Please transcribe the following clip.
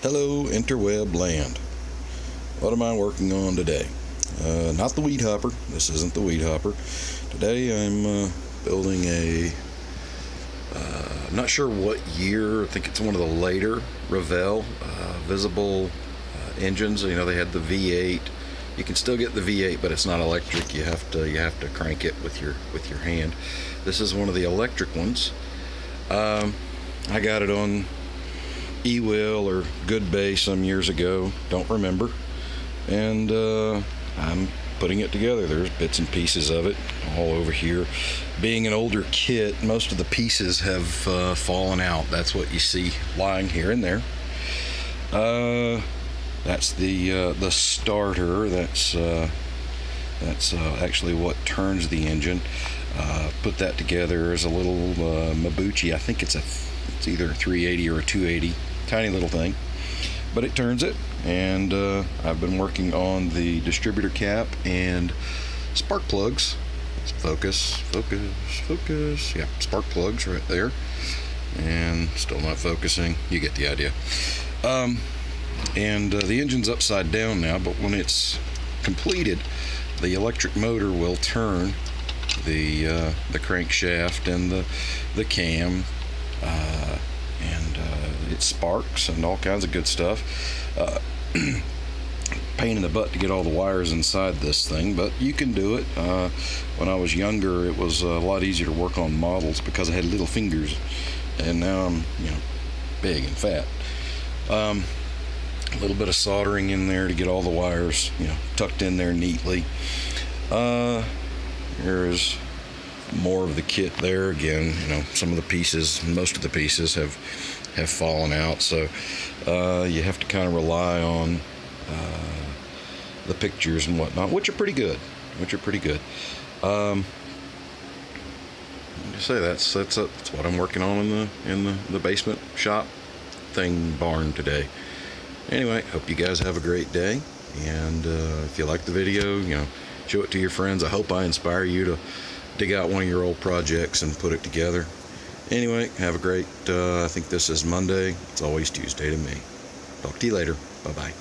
Hello, interweb land. What am I working on today? Not the weed hopper. This isn't the weed hopper. Today I'm building I'm not sure what year. I think it's one of the later Revell visible engines. You know, they had the V8. You can still get the V8, but it's not electric. You have to crank it with your hand. This is one of the electric ones. I got it on E-Will or Good Bay some years ago, don't remember, and I'm putting it together. There's bits and pieces of it all over here. Being an older kit, most of the pieces have fallen out. That's what you see lying here and there. That's the starter. That's actually what turns the engine. Put that together as a little Mabuchi. I think it's either a 380 or a 280. Tiny little thing, but it turns it. And I've been working on the distributor cap and spark plugs. Focus. Yeah, spark plugs right there. And still not focusing. You get the idea. And the engine's upside down now, but when it's completed, the electric motor will turn the crankshaft and the cam, and it sparks and all kinds of good stuff. Pain in the butt to get all the wires inside this thing, but you can do it. When I was younger, it was a lot easier to work on models because I had little fingers, and now I'm big and fat. A little bit of soldering in there to get all the wires tucked in there neatly. There's more of the kit there. Again, some of the pieces, most of the pieces have fallen out, so you have to kind of rely on the pictures and whatnot, which are pretty good. Say that's what I'm working on in the basement shop barn today. Anyway, hope you guys have a great day, and if you like the video, show it to your friends. I hope I inspire you to dig out one of your old projects and put it together. Anyway, have a great, I think this is Monday. It's always Tuesday to me. Talk to you later. Bye-bye.